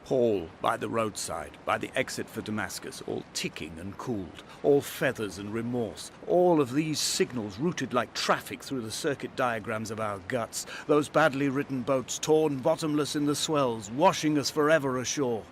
Paul, by the roadside, by the exit for Damascus, all ticking and cooled, all feathers and remorse, all of these signals routed like traffic through the circuit diagrams of our guts, those badly written boats torn bottomless in the swells, washing us forever ashore.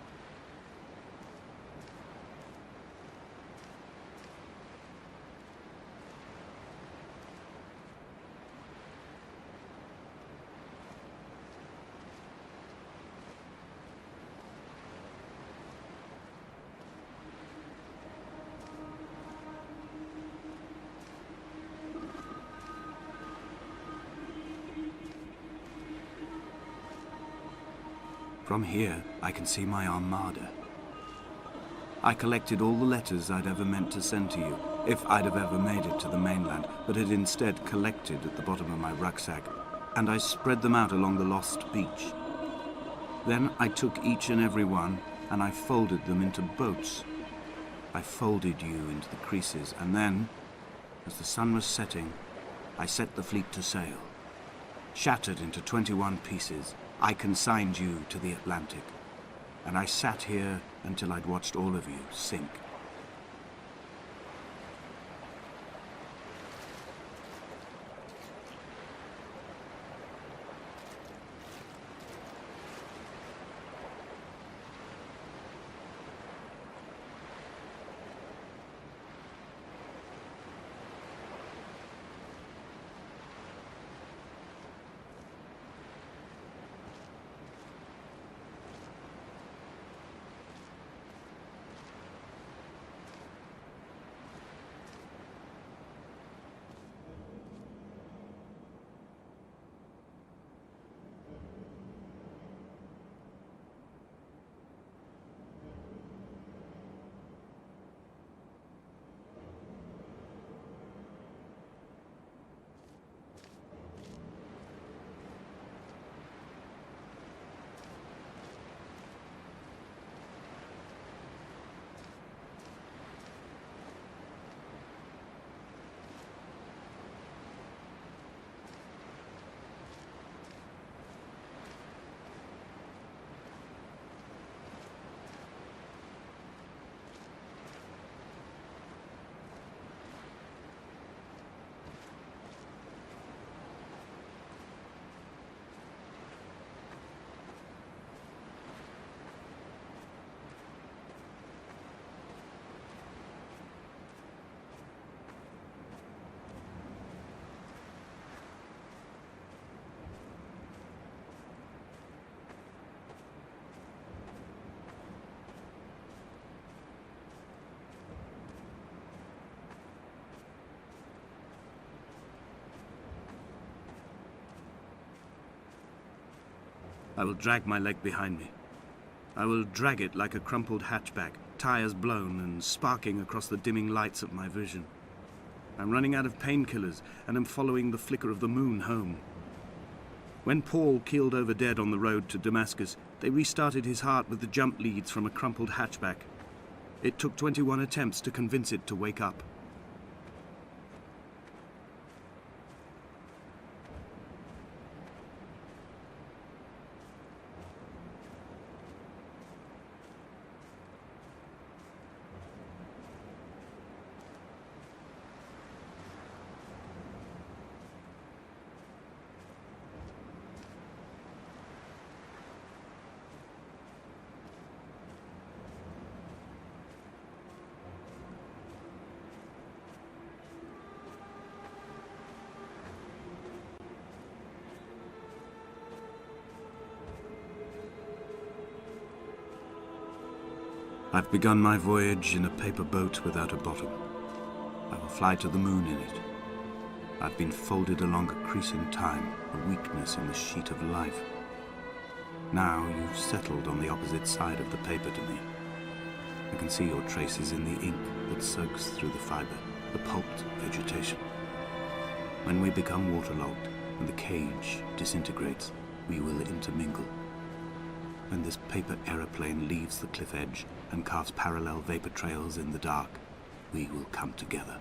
From here, I can see my armada. I collected all the letters I'd ever meant to send to you, if I'd have ever made it to the mainland, but had instead collected at the bottom of my rucksack, and I spread them out along the lost beach. Then I took each and every one, and I folded them into boats. I folded you into the creases, and then, as the sun was setting, I set the fleet to sail. Shattered into 21 pieces, I consigned you to the Atlantic, and I sat here until I'd watched all of you sink. I will drag my leg behind me. I will drag it like a crumpled hatchback, tires blown and sparking across the dimming lights of my vision. I'm running out of painkillers and am following the flicker of the moon home. When Paul keeled over dead on the road to Damascus, they restarted his heart with the jump leads from a crumpled hatchback. It took 21 attempts to convince it to wake up. I've begun my voyage in a paper boat without a bottom. I will fly to the moon in it. I've been folded along a crease in time, a weakness in the sheet of life. Now you've settled on the opposite side of the paper to me. I can see your traces in the ink that soaks through the fiber, the pulped vegetation. When we become waterlogged and the cage disintegrates, we will intermingle. When this paper aeroplane leaves the cliff edge and carves parallel vapor trails in the dark, we will come together.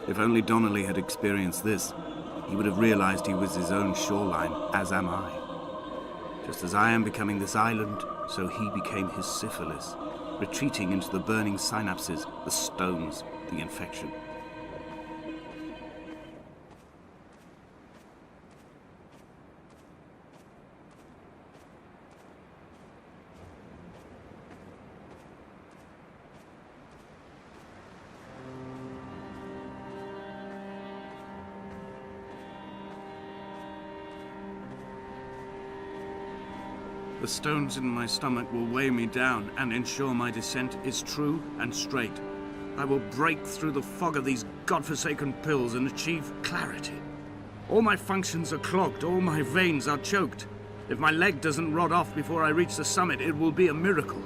If only Donnelly had experienced this, he would have realized he was his own shoreline, as am I. Just as I am becoming this island, so he became his syphilis, retreating into the burning synapses, the stones, the infection. The stones in my stomach will weigh me down and ensure my descent is true and straight. I will break through the fog of these godforsaken pills and achieve clarity. All my functions are clogged, all my veins are choked. If my leg doesn't rot off before I reach the summit, it will be a miracle.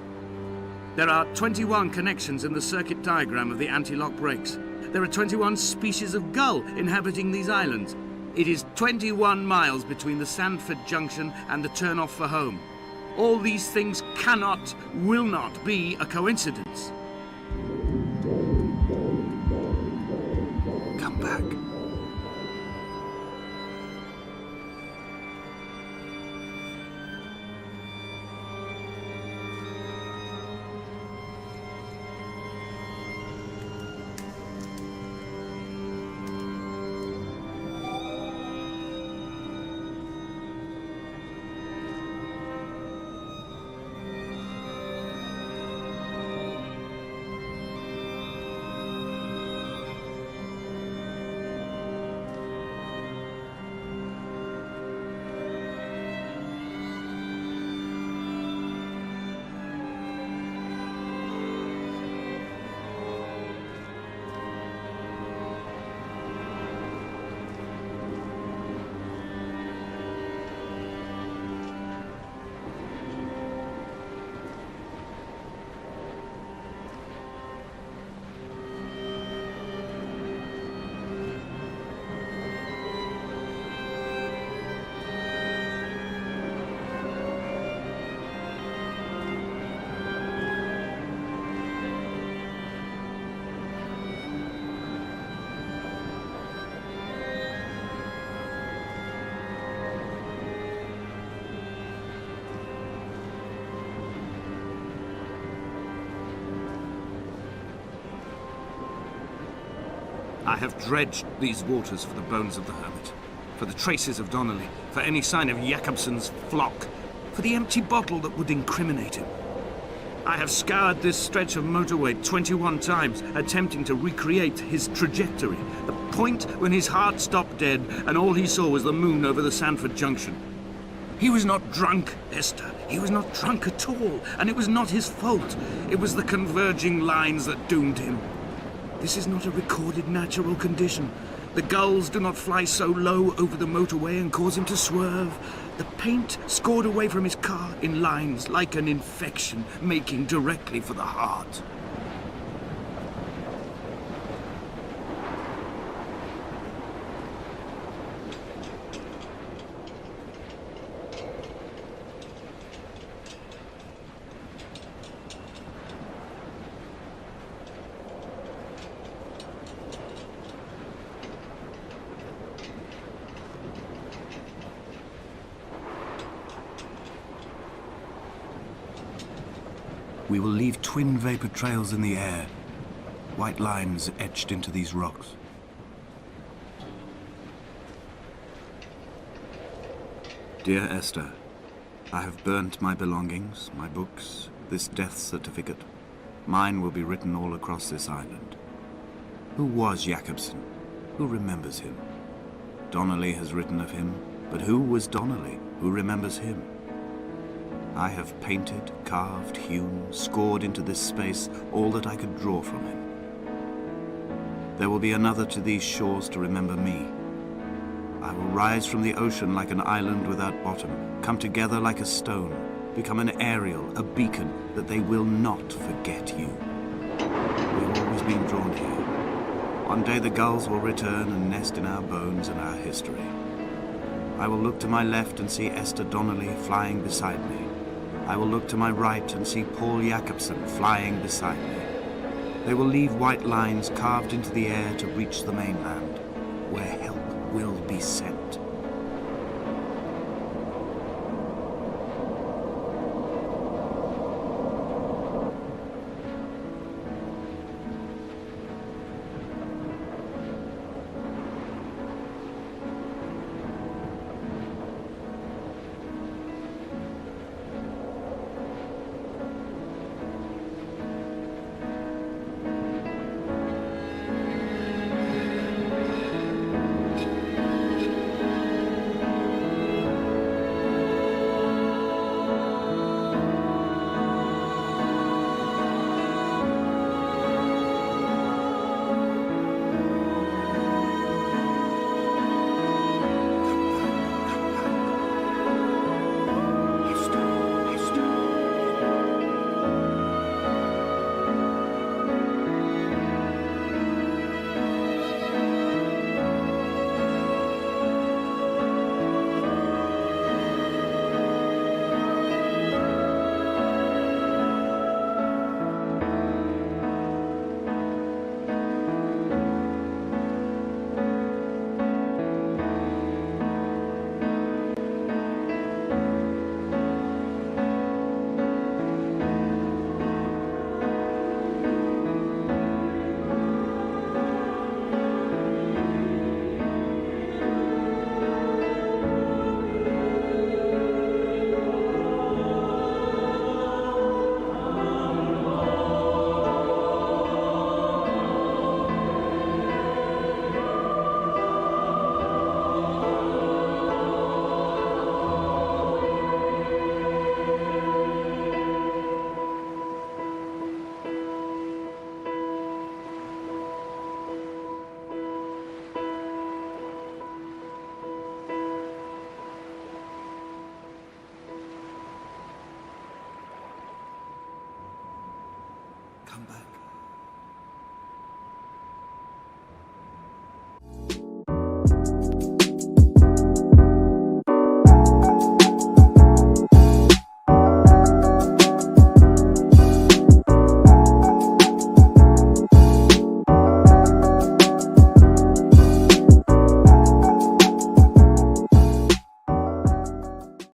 There are 21 connections in the circuit diagram of the anti-lock brakes. There are 21 species of gull inhabiting these islands. It is 21 miles between the Sandford Junction and the turn-off for home. All these things cannot, will not be a coincidence. Come back. I have dredged these waters for the bones of the hermit, for the traces of Donnelly, for any sign of Jakobsen's flock, for the empty bottle that would incriminate him. I have scoured this stretch of motorway 21 times, attempting to recreate his trajectory, the point when his heart stopped dead and all he saw was the moon over the Sandford Junction. He was not drunk, Esther. He was not drunk at all, and it was not his fault. It was the converging lines that doomed him. This is not a recorded natural condition. The gulls do not fly so low over the motorway and cause him to swerve. The paint scored away from his car in lines like an infection, making directly for the heart. We will leave twin vapor trails in the air, white lines etched into these rocks. Dear Esther, I have burnt my belongings, my books, this death certificate. Mine will be written all across this island. Who was Jakobsen? Who remembers him? Donnelly has written of him, but who was Donnelly? Who remembers him? I have painted, carved, hewn, scored into this space all that I could draw from him. There will be another to these shores to remember me. I will rise from the ocean like an island without bottom, come together like a stone, become an aerial, a beacon, that they will not forget you. We've always been drawn here. One day the gulls will return and nest in our bones and our history. I will look to my left and see Esther Donnelly flying beside me. I will look to my right and see Paul Jakobsen flying beside me. They will leave white lines carved into the air to reach the mainland, where help will be sent. Come back.